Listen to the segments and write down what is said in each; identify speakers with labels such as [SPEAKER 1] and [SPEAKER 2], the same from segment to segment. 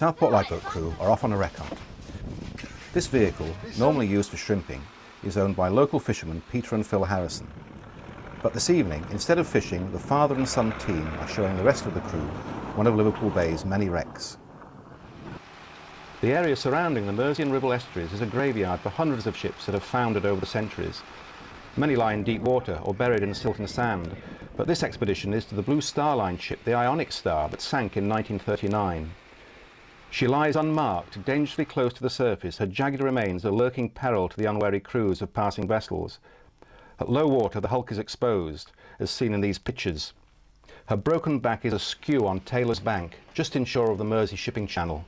[SPEAKER 1] Southport lifeboat crew are off on a wreck hunt. This vehicle, normally used for shrimping, is owned by local fishermen Peter and Phil Harrison. But this evening, instead of fishing, the father and son team are showing the rest of the crew one of Liverpool Bay's many wrecks. The area surrounding the Mersey and Ribble estuaries is a graveyard for hundreds of ships that have foundered over the centuries. Many lie in deep water or buried in silt and sand, but this expedition is to the Blue Star Line ship, the Ionic Star, that sank in 1939. She lies unmarked, dangerously close to the surface, her jagged remains a lurking peril to the unwary crews of passing vessels. At low water, the hulk is exposed, as seen in these pictures. Her broken back is askew on Taylor's Bank, just inshore of the Mersey shipping channel.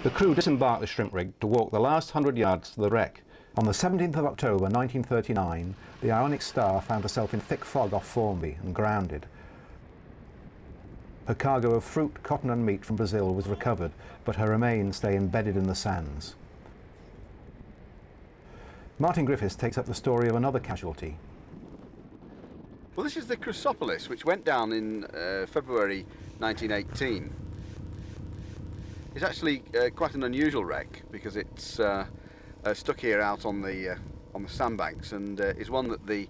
[SPEAKER 1] The crew disembarked the shrimp rig to walk the last 100 yards to the wreck. On the 17th of October 1939, the Ionic Star found herself in thick fog off Formby and grounded. Her cargo of fruit, cotton and meat from Brazil was recovered, but her remains stay embedded in the sands. Martin Griffiths takes up the story of another casualty.
[SPEAKER 2] Well, this is the Chrysopolis, which went down in February 1918. It's actually quite an unusual wreck because it's stuck here out on the sandbanks, and is one that the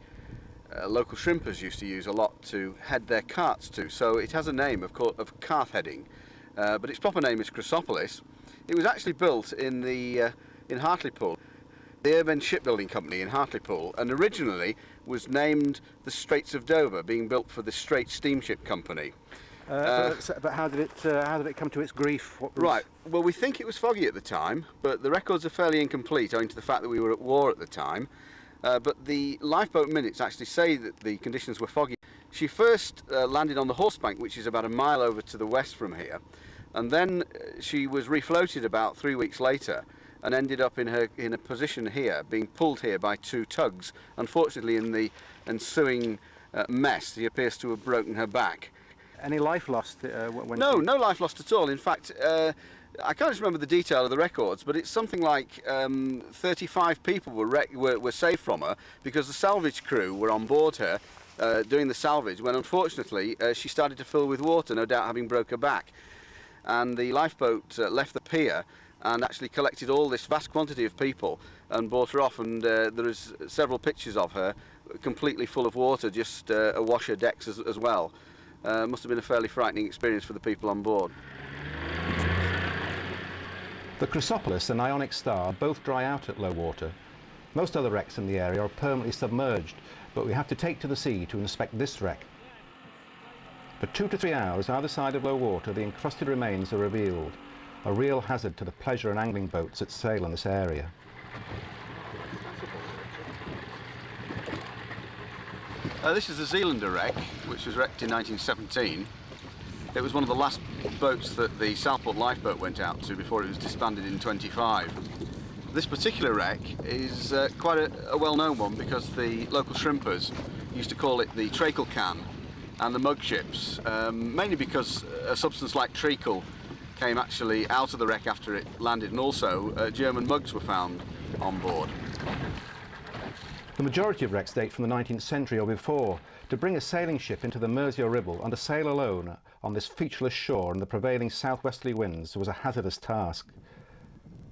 [SPEAKER 2] local shrimpers used to use a lot to head their carts to. So it has a name of cart heading, but its proper name is Chrysopolis. It was actually built in Hartlepool, the Urban Shipbuilding Company in Hartlepool, and originally was named the Straits of Dover, being built for the Straits Steamship Company.
[SPEAKER 1] But how did it come to its grief?
[SPEAKER 2] Right, well, we think it was foggy at the time, but the records are fairly incomplete owing to the fact that we were at war at the time. But the lifeboat minutes actually say that the conditions were foggy. She first landed on the Horsebank, which is about a mile over to the west from here, and then she was refloated about 3 weeks later and ended up in a position here, being pulled here by two tugs. Unfortunately, in the ensuing mess, she appears to have broken her back.
[SPEAKER 1] Any life lost?
[SPEAKER 2] No life lost at all. In fact, I can't just remember the detail of the records, but it's something like 35 people were saved from her because the salvage crew were on board her doing the salvage when, unfortunately, she started to fill with water, no doubt having broke her back. And the lifeboat left the pier and actually collected all this vast quantity of people and brought her off, and there is several pictures of her completely full of water, just awash her decks as well. Must have been a fairly frightening experience for the people on board.
[SPEAKER 1] The Chrysopolis and Ionic Star both dry out at low water. Most other wrecks in the area are permanently submerged, but we have to take to the sea to inspect this wreck. For 2 to 3 hours either side of low water, the encrusted remains are revealed, a real hazard to the pleasure and angling boats that sail in this area.
[SPEAKER 2] This is the Zealander wreck, which was wrecked in 1917. It was one of the last boats that the Southport lifeboat went out to before it was disbanded in 25. This particular wreck is quite a well-known one because the local shrimpers used to call it the treacle can and the mug ships, mainly because a substance like treacle came actually out of the wreck after it landed, and also German mugs were found on board.
[SPEAKER 1] The majority of wrecks date from the 19th century or before. To bring a sailing ship into the Mersey or Ribble and to sail alone on this featureless shore in the prevailing southwesterly winds was a hazardous task.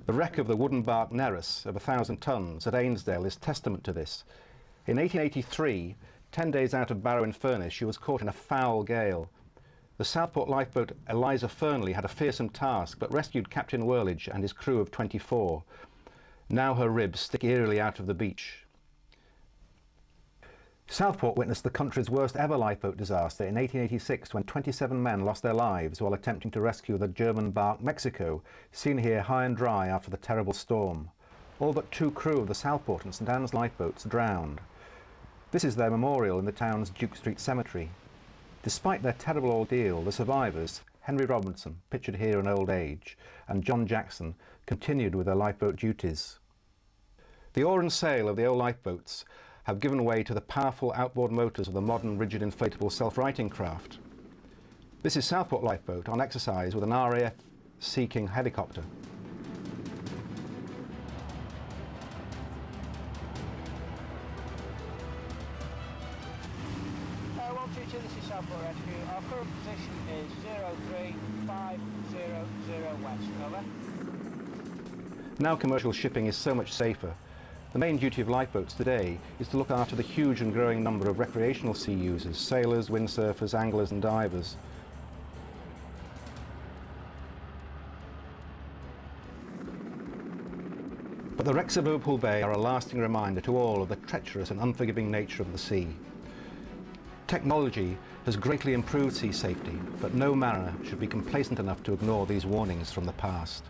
[SPEAKER 1] The wreck of the wooden bark Nereus of 1,000 tons at Ainsdale is testament to this. In 1883, 10 days out of Barrow-in-Furness, she was caught in a foul gale. The Southport lifeboat Eliza Fernley had a fearsome task, but rescued Captain Whirlidge and his crew of 24. Now her ribs stick eerily out of the beach. Southport witnessed the country's worst ever lifeboat disaster in 1886 when 27 men lost their lives while attempting to rescue the German bark Mexico, seen here high and dry after the terrible storm. All but 2 crew of the Southport and St Anne's lifeboats drowned. This is their memorial in the town's Duke Street Cemetery. Despite their terrible ordeal, the survivors, Henry Robinson, pictured here in old age, and John Jackson, continued with their lifeboat duties. The oar and sail of the old lifeboats have given way to the powerful outboard motors of the modern rigid inflatable self-righting craft. This is Southport lifeboat on exercise with an RAF Sea King helicopter.
[SPEAKER 3] this is Southport Rescue. Our current position is 03500 west, over.
[SPEAKER 1] Now commercial shipping is so much safer. The main duty of lifeboats today is to look after the huge and growing number of recreational sea users, sailors, windsurfers, anglers and divers. But the wrecks of Liverpool Bay are a lasting reminder to all of the treacherous and unforgiving nature of the sea. Technology has greatly improved sea safety, but no mariner should be complacent enough to ignore these warnings from the past.